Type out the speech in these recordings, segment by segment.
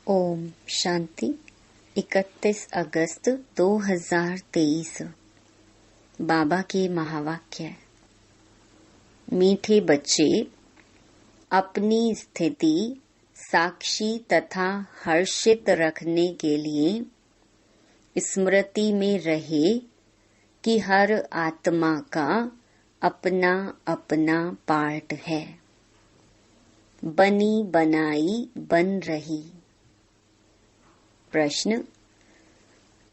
ओम शांति। 31 अगस्त 2023। बाबा के महावाक्य। मीठे बच्चे, अपनी स्थिति साक्षी तथा हर्षित रखने के लिए स्मृति में रहे कि हर आत्मा का अपना अपना पार्ट है। बनी बनाई बन रही। प्रश्न: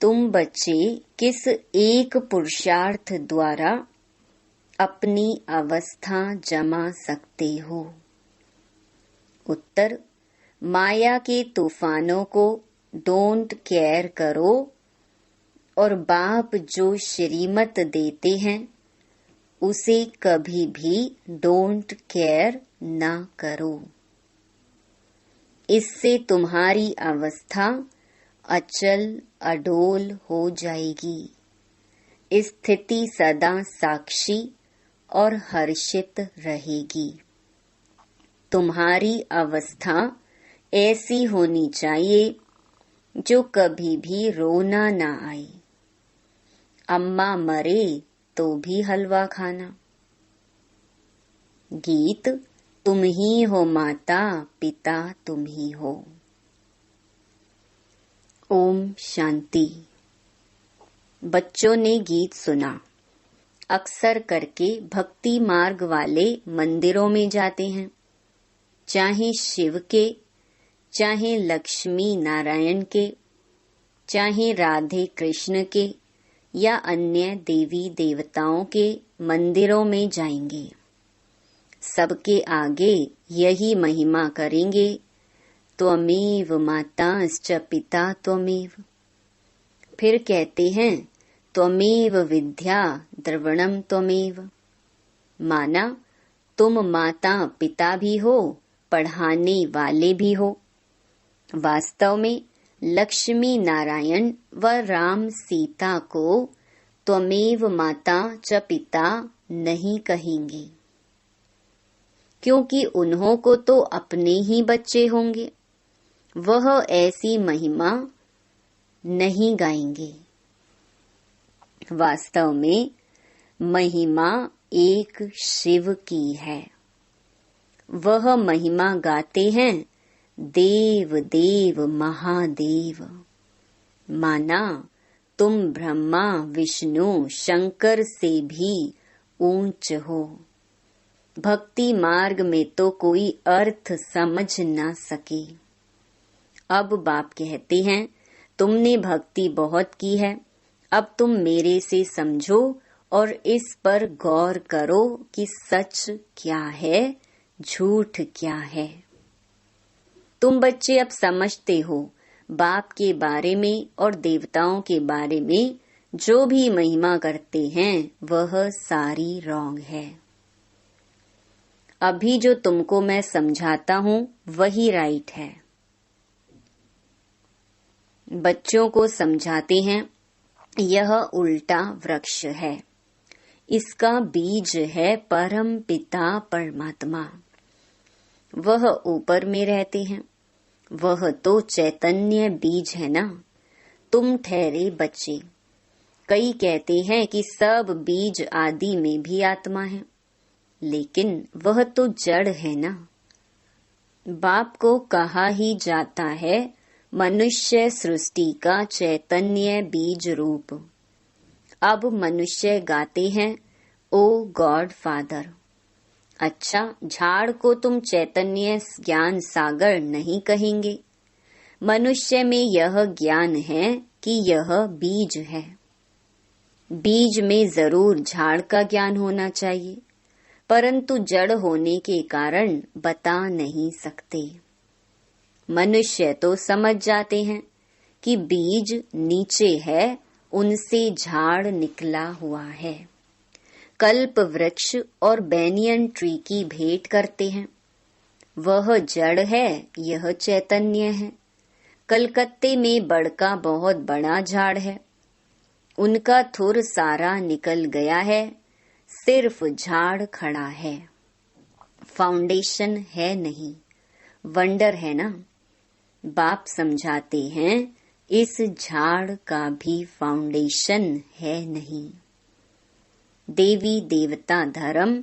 तुम बच्चे किस एक पुरुषार्थ द्वारा अपनी अवस्था जमा सकते हो? उत्तर: माया के तूफानों को डोंट केयर करो और बाप जो श्रीमत देते हैं उसे कभी भी डोंट केयर ना करो। इससे तुम्हारी अवस्था अचल अडोल हो जाएगी। स्थिति सदा साक्षी और हर्षित रहेगी। तुम्हारी अवस्था ऐसी होनी चाहिए जो कभी भी रोना ना आए। अम्मा मरे तो भी हलवा खाना। गीत: तुम ही हो माता पिता तुम ही हो। ओम शांति। बच्चों ने गीत सुना। अक्सर करके भक्ति मार्ग वाले मंदिरों में जाते हैं, चाहे शिव के, चाहे लक्ष्मी नारायण के, चाहे राधे कृष्ण के या अन्य देवी देवताओं के मंदिरों में जाएंगे। सबके आगे यही महिमा करेंगे, त्वमेव माताश्च पिता त्वमेव। फिर कहते हैं त्वमेव विद्या द्रविणम त्वमेव। माना तुम माता पिता भी हो, पढ़ाने वाले भी हो। वास्तव में लक्ष्मी नारायण व राम सीता को त्वमेव माता च पिता नहीं कहेंगे, क्योंकि उन्हों को तो अपने ही बच्चे होंगे। वह ऐसी महिमा नहीं गाएंगे। वास्तव में महिमा एक शिव की है। वह महिमा गाते हैं देव देव महादेव। माना तुम ब्रह्मा विष्णु शंकर से भी ऊंच हो। भक्ति मार्ग में तो कोई अर्थ समझ ना सके। अब बाप कहते हैं तुमने भक्ति बहुत की है, अब तुम मेरे से समझो और इस पर गौर करो कि सच क्या है, झूठ क्या है। तुम बच्चे अब समझते हो बाप के बारे में और देवताओं के बारे में जो भी महिमा करते हैं वह सारी रॉन्ग है। अभी जो तुमको मैं समझाता हूँ वही राइट है। बच्चों को समझाते हैं यह उल्टा वृक्ष है, इसका बीज है परम पिता परमात्मा। वह ऊपर में रहते हैं, वह तो चैतन्य बीज है ना। तुम ठहरे बच्चे। कई कहते हैं कि सब बीज आदि में भी आत्मा है, लेकिन वह तो जड़ है ना। बाप को कहा ही जाता है मनुष्य सृष्टि का चैतन्य बीज रूप। अब मनुष्य गाते हैं ओ गॉड फादर। अच्छा, झाड़ को तुम चैतन्य ज्ञान सागर नहीं कहेंगे। मनुष्य में यह ज्ञान है कि यह बीज है। बीज में जरूर झाड़ का ज्ञान होना चाहिए, परंतु जड़ होने के कारण बता नहीं सकते। मनुष्य तो समझ जाते हैं कि बीज नीचे है, उनसे झाड़ निकला हुआ है। कल्प वृक्ष और बैनियन ट्री की भेंट करते हैं। वह जड़ है, यह चैतन्य है। कलकत्ते में बड़का बहुत बड़ा झाड़ है, उनका थुर सारा निकल गया है, सिर्फ झाड़ खड़ा है, फाउंडेशन है नहीं। वंडर है ना। बाप समझाते हैं इस झाड़ का भी फाउंडेशन है नहीं। देवी देवता धर्म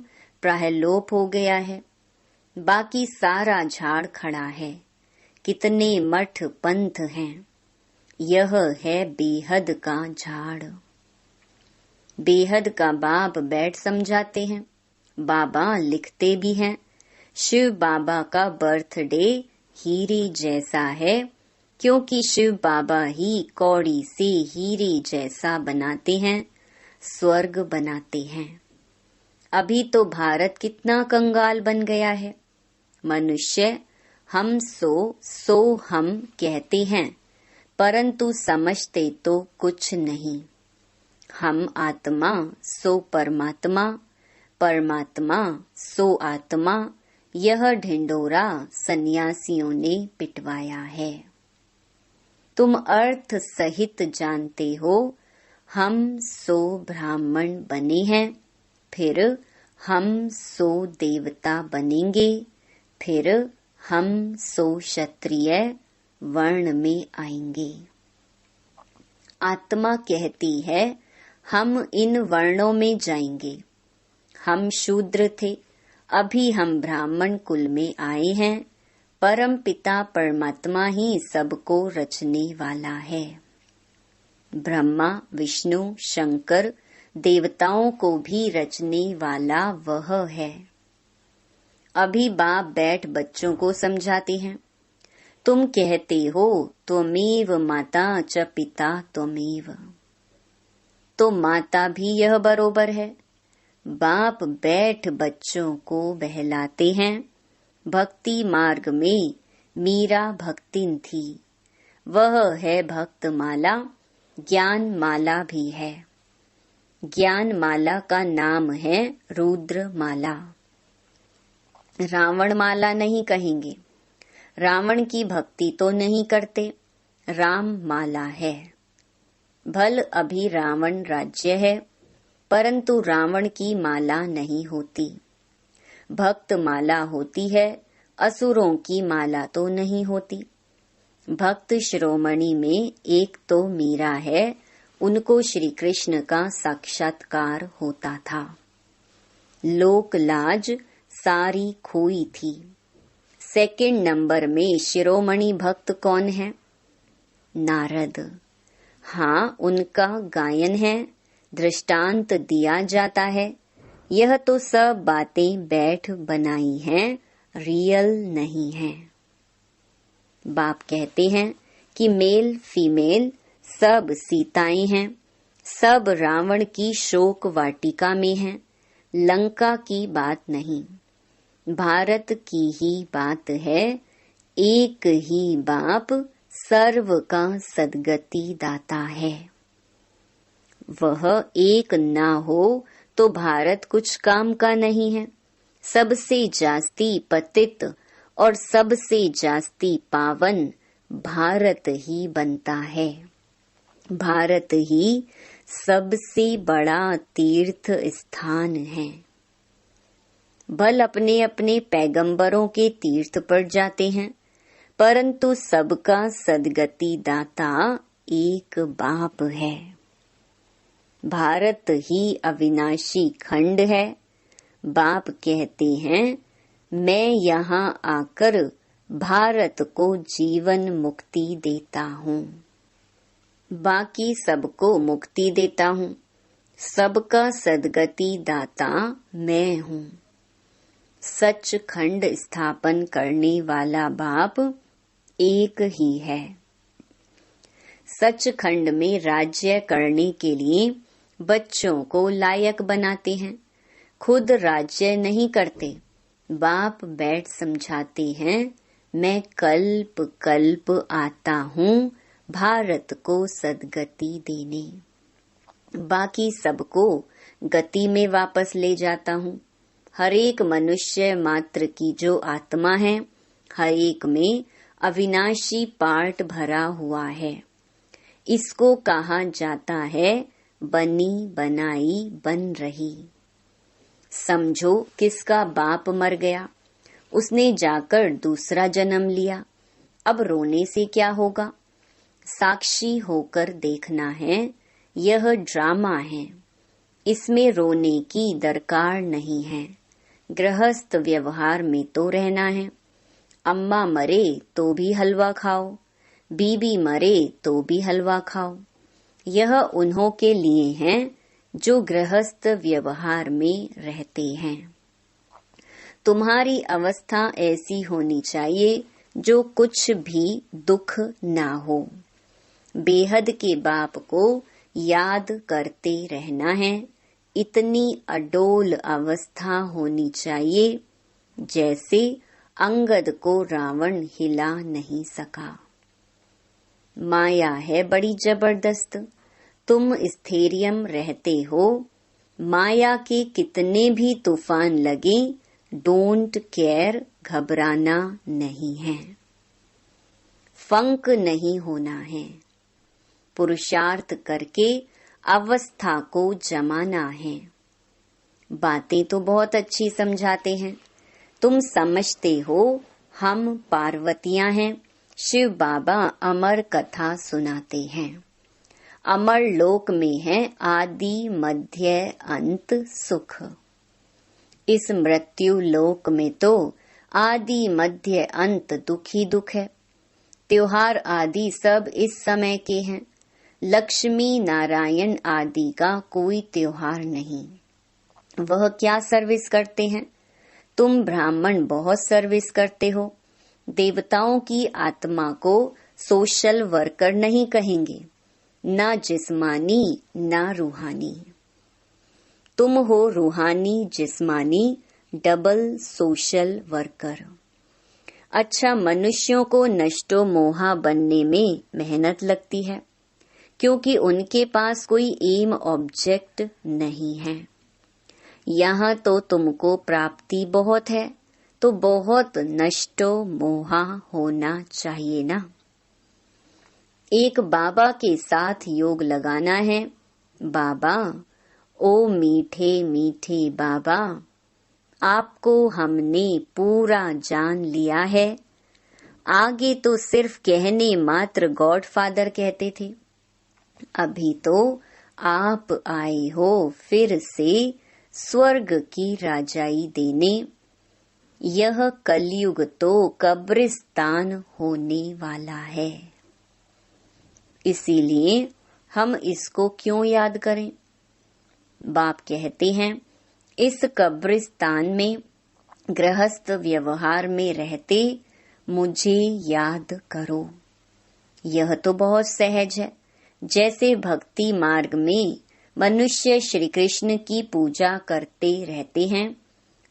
प्रायलोप हो गया है, बाकी सारा झाड़ खड़ा है। कितने मठ पंथ हैं, यह है बेहद का झाड़। बेहद का बाप बैठ समझाते हैं, बाबा लिखते भी हैं। शिव बाबा का बर्थडे हीरे जैसा है, क्योंकि शिव बाबा ही कौड़ी से हीरे जैसा बनाते हैं, स्वर्ग बनाते हैं। अभी तो भारत कितना कंगाल बन गया है। मनुष्य हम सो हम कहते हैं, परंतु समझते तो कुछ नहीं। हम आत्मा सो परमात्मा, परमात्मा सो आत्मा, यह ढिंडोरा सन्यासियों ने पिटवाया है। तुम अर्थ सहित जानते हो, हम सो ब्राह्मण बने हैं, फिर हम सो देवता बनेंगे, फिर हम सो क्षत्रिय वर्ण में आएंगे। आत्मा कहती है हम इन वर्णों में जाएंगे। हम शूद्र थे, अभी हम ब्राह्मण कुल में आए हैं। परम पिता परमात्मा ही सबको रचने वाला है। ब्रह्मा विष्णु शंकर देवताओं को भी रचने वाला वह है। अभी बाप बैठ बच्चों को समझाते हैं, तुम कहते हो त्वमेव माता च पिता त्वमेव, तो माता भी यह बरोबर है। बाप बैठ बच्चों को बहलाते हैं। भक्ति मार्ग में मीरा भक्तिन थी, वह है भक्त माला, ज्ञान माला भी है। ज्ञान माला का नाम है रुद्र माला। रावण माला नहीं कहेंगे, रावण की भक्ति तो नहीं करते, राम माला है। भल अभी रावण राज्य है, परंतु रावण की माला नहीं होती। भक्त माला होती है, असुरों की माला तो नहीं होती। भक्त शिरोमणि में एक तो मीरा है, उनको श्री कृष्ण का साक्षात्कार होता था। लोक लाज सारी खोई थी। सेकंड नंबर में शिरोमणि भक्त कौन है? नारद। हाँ, उनका गायन है, दृष्टांत दिया जाता है। यह तो सब बातें बैठ बनाई हैं, रियल नहीं है। बाप कहते हैं कि मेल फीमेल सब सीताएं हैं, सब रावण की शोक वाटिका में हैं। लंका की बात नहीं, भारत की ही बात है। एक ही बाप सर्व का सद्गति दाता है। वह एक ना हो तो भारत कुछ काम का नहीं है। सबसे जास्ती पतित और सबसे जास्ती पावन भारत ही बनता है। भारत ही सबसे बड़ा तीर्थ स्थान है। भल अपने अपने पैगंबरों के तीर्थ पर जाते हैं, परंतु सबका सद्गति दाता एक बाप है। भारत ही अविनाशी खंड है। बाप कहते हैं, मैं यहाँ आकर भारत को जीवन मुक्ति देता हूँ, बाकी सबको मुक्ति देता हूँ। सबका सद्गति दाता मैं हूँ। सचखंड स्थापन करने वाला बाप एक ही है। सचखंड में राज्य करने के लिए बच्चों को लायक बनाते हैं, खुद राज्य नहीं करते। बाप बैठ समझाते हैं, मैं कल्प कल्प आता हूँ भारत को सद्गति देने, बाकी सबको गति में वापस ले जाता हूँ। हर एक मनुष्य मात्र की जो आत्मा है, हर एक में अविनाशी पार्ट भरा हुआ है। इसको कहा जाता है बनी बनाई बन रही। समझो किसका बाप मर गया, उसने जाकर दूसरा जन्म लिया। अब रोने से क्या होगा? साक्षी होकर देखना है, यह ड्रामा है, इसमें रोने की दरकार नहीं है। गृहस्थ व्यवहार में तो रहना है। अम्मा मरे तो भी हलवा खाओ, बीबी मरे तो भी हलवा खाओ। यह उन्हों के लिए है जो गृहस्थ व्यवहार में रहते हैं। तुम्हारी अवस्था ऐसी होनी चाहिए जो कुछ भी दुख ना हो। बेहद के बाप को याद करते रहना है। इतनी अडोल अवस्था होनी चाहिए जैसे अंगद को रावण हिला नहीं सका। माया है बड़ी जबरदस्त। तुम स्थैर्यम रहते हो। माया के कितने भी तूफान लगे, डोंट केयर, घबराना नहीं है। फंक नहीं होना है। पुरुषार्थ करके अवस्था को जमाना है। बातें तो बहुत अच्छी समझाते हैं। तुम समझते हो हम पार्वतियां हैं। शिव बाबा अमर कथा सुनाते हैं। अमर लोक में है आदि मध्य अंत सुख। इस मृत्यु लोक में तो आदि मध्य अंत दुख ही दुख है। त्योहार आदि सब इस समय के हैं। लक्ष्मी नारायण आदि का कोई त्योहार नहीं। वह क्या सर्विस करते हैं? तुम ब्राह्मण बहुत सर्विस करते हो। देवताओं की आत्मा को सोशल वर्कर नहीं कहेंगे, ना जिस्मानी ना रूहानी। तुम हो रूहानी जिस्मानी डबल सोशल वर्कर। अच्छा, मनुष्यों को नष्टो मोहा बनने में मेहनत लगती है क्योंकि उनके पास कोई एम ऑब्जेक्ट नहीं है। यहाँ तो तुमको प्राप्ति बहुत है तो बहुत नष्टो मोहा होना चाहिए ना। एक बाबा के साथ योग लगाना है। बाबा, ओ मीठे मीठे बाबा, आपको हमने पूरा जान लिया है। आगे तो सिर्फ कहने मात्र गॉड फादर कहते थे। अभी तो आप आए हो फिर से स्वर्ग की राजाई देने। यह कलयुग तो कब्रिस्तान होने वाला है। इसीलिए हम इसको क्यों याद करें? बाप कहते हैं, इस कब्रिस्तान में गृहस्थ व्यवहार में रहते मुझे याद करो। यह तो बहुत सहज है। जैसे भक्ति मार्ग में मनुष्य श्री कृष्ण की पूजा करते रहते हैं,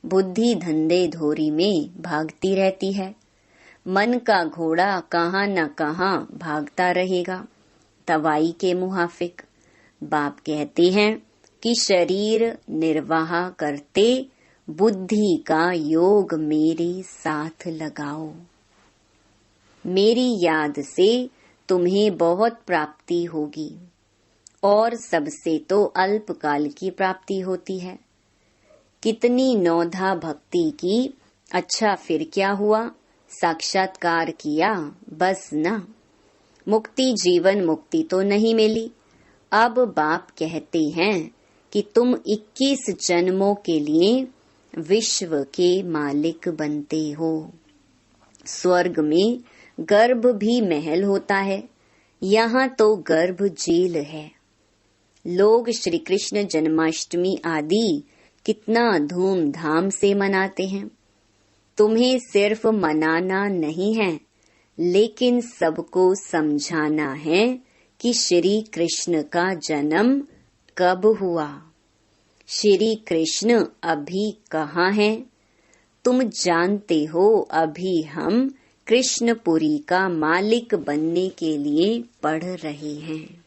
बुद्धि धंधे धोरी में भागती रहती है। मन का घोड़ा कहाँ न कहाँ भागता रहेगा, तवाई के मुहाफिक। बाप कहते हैं कि शरीर निर्वाह करते बुद्धि का योग मेरे साथ लगाओ। मेरी याद से तुम्हें बहुत प्राप्ति होगी और सबसे तो अल्पकाल की प्राप्ति होती है। कितनी नौधा भक्ति की, अच्छा फिर क्या हुआ? साक्षात्कार किया, बस ना। मुक्ति जीवन मुक्ति तो नहीं मिली। अब बाप कहते हैं कि तुम 21 जन्मों के लिए विश्व के मालिक बनते हो। स्वर्ग में गर्भ भी महल होता है, यहाँ तो गर्भ जेल है। लोग श्री कृष्ण जन्माष्टमी आदि कितना धूमधाम से मनाते हैं। तुम्हें सिर्फ मनाना नहीं है, लेकिन सबको समझाना है कि श्री कृष्ण का जन्म कब हुआ। श्री कृष्ण अभी कहाँ हैं? तुम जानते हो, अभी हम कृष्णपुरी का मालिक बनने के लिए पढ़ रहे हैं।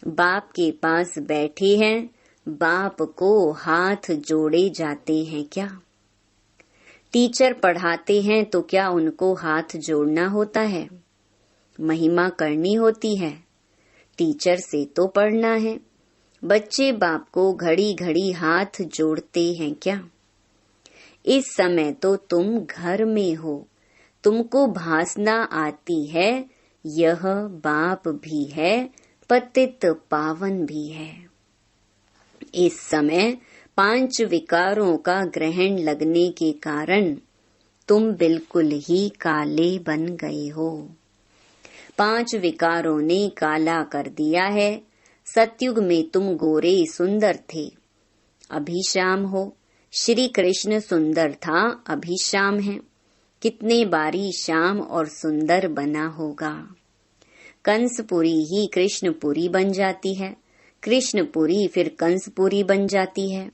बाप के पास बैठे हैं, बाप को हाथ जोड़े जाते हैं क्या? टीचर पढ़ाते हैं तो क्या उनको हाथ जोड़ना होता है? महिमा करनी होती है। टीचर से तो पढ़ना है। बच्चे बाप को घड़ी घड़ी हाथ जोड़ते हैं क्या? इस समय तो तुम घर में हो, तुमको भासना आती है यह बाप भी है, पतित पावन भी है। इस समय 5 विकारों का ग्रहण लगने के कारण तुम बिल्कुल ही काले बन गए हो। 5 विकारों ने काला कर दिया है। सतयुग में तुम गोरे सुंदर थे, अभी श्याम हो। श्री कृष्ण सुंदर था, अभी श्याम है। कितने बारी श्याम और सुंदर बना होगा। कंसपुरी ही कृष्णपुरी बन जाती है, कृष्णपुरी फिर कंसपुरी बन जाती है।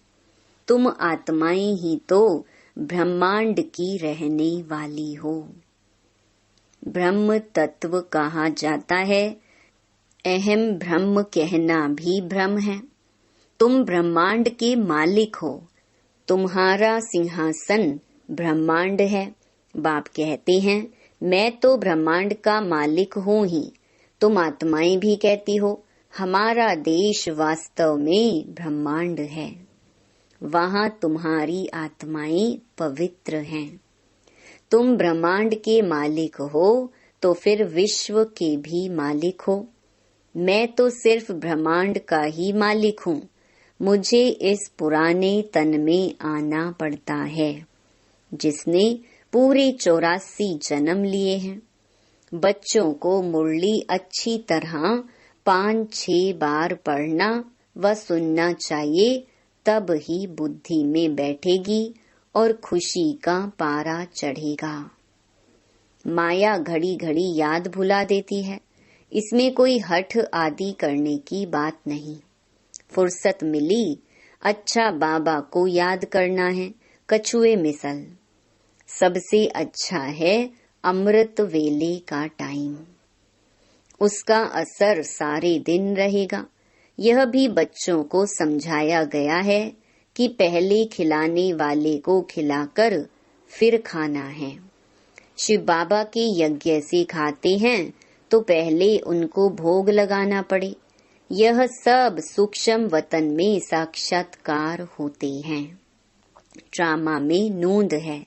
तुम आत्माएं ही तो ब्रह्मांड की रहने वाली हो। ब्रह्म तत्व कहा जाता है, अहम ब्रह्म कहना भी भ्रम है। तुम ब्रह्मांड के मालिक हो, तुम्हारा सिंहासन ब्रह्मांड है। बाप कहते हैं, मैं तो ब्रह्मांड का मालिक हूँ ही। तुम आत्माएं भी कहती हो, हमारा देश वास्तव में ब्रह्मांड है। वहाँ तुम्हारी आत्माएं पवित्र हैं। तुम ब्रह्मांड के मालिक हो तो फिर विश्व के भी मालिक हो। मैं तो सिर्फ ब्रह्मांड का ही मालिक हूँ। मुझे इस पुराने तन में आना पड़ता है जिसने पूरे 84 जन्म लिए हैं। बच्चों को मुरली अच्छी तरह 5-6 बार पढ़ना व सुनना चाहिए, तब ही बुद्धि में बैठेगी और खुशी का पारा चढ़ेगा। माया घड़ी घड़ी याद भुला देती है। इसमें कोई हठ आदि करने की बात नहीं। फुर्सत मिली, अच्छा बाबा को याद करना है, कछुए मिसल। सबसे अच्छा है अमृत वेले का टाइम, उसका असर सारे दिन रहेगा। यह भी बच्चों को समझाया गया है कि पहले खिलाने वाले को खिलाकर फिर खाना है। शिव बाबा के यज्ञ से खाते हैं तो पहले उनको भोग लगाना पड़े। यह सब सूक्ष्म वतन में साक्षात्कार होते हैं। ड्रामा में नूंद है।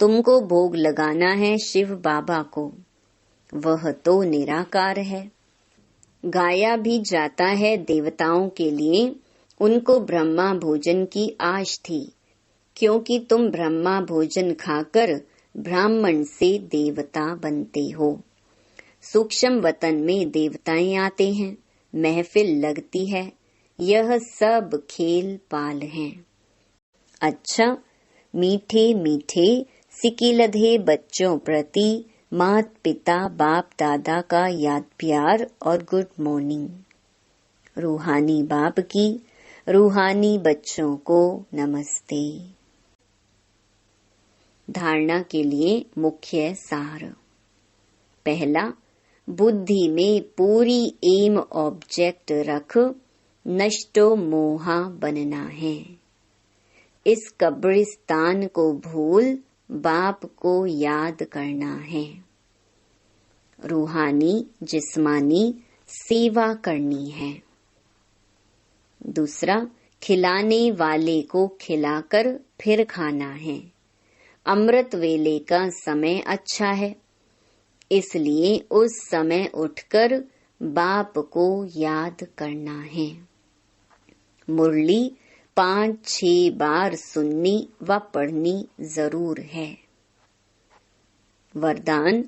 तुमको भोग लगाना है शिव बाबा को, वह तो निराकार है। गाया भी जाता है देवताओं के लिए, उनको ब्रह्मा भोजन की आश थी, क्योंकि तुम ब्रह्मा भोजन खाकर ब्राह्मण से देवता बनते हो। सूक्ष्म वतन में देवताएं आते हैं, महफिल लगती है। यह सब खेल पाल हैं। अच्छा, मीठे मीठे सिकिलधे बच्चों प्रति मात पिता बाप दादा का याद प्यार और गुड मॉर्निंग। रूहानी बाप की रूहानी बच्चों को नमस्ते। धारणा के लिए मुख्य सार। पहला, बुद्धि में पूरी एम ऑब्जेक्ट रख नष्टो मोहा बनना है। इस कब्रिस्तान को भूल बाप को याद करना है। रूहानी जिस्मानी सेवा करनी है। दूसरा, खिलाने वाले को खिलाकर फिर खाना है। अमृत वेले का समय अच्छा है, इसलिए उस समय उठकर बाप को याद करना है। मुरली 5-6 बार सुननी व पढ़नी जरूर है। वरदान,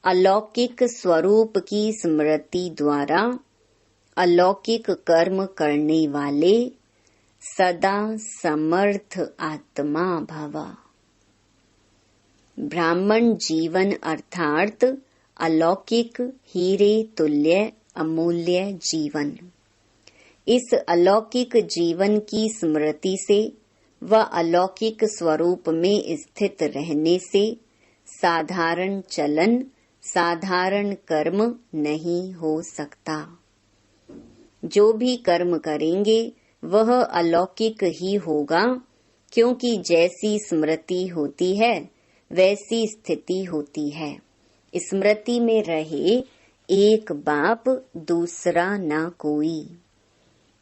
अलौकिक स्वरूप की स्मृति द्वारा अलौकिक कर्म करने वाले सदा समर्थ आत्मा भव। ब्राह्मण जीवन अर्थात अलौकिक हीरे तुल्य अमूल्य जीवन। इस अलौकिक जीवन की स्मृति से व अलौकिक स्वरूप में स्थित रहने से साधारण चलन, साधारण कर्म नहीं हो सकता। जो भी कर्म करेंगे वह अलौकिक ही होगा, क्योंकि जैसी स्मृति होती है वैसी स्थिति होती है। स्मृति में रहे एक बाप, दूसरा ना कोई,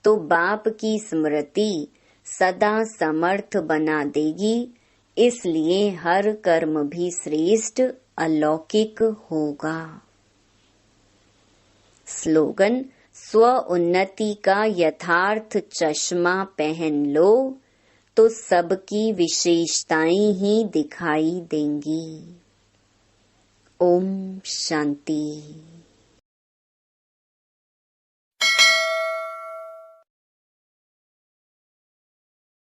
तो बाप की स्मृति सदा समर्थ बना देगी। इसलिए हर कर्म भी श्रेष्ठ अलौकिक होगा। स्लोगन, स्व उन्नति का यथार्थ चश्मा पहन लो तो सबकी विशेषताएं ही दिखाई देंगी। ओम शांति।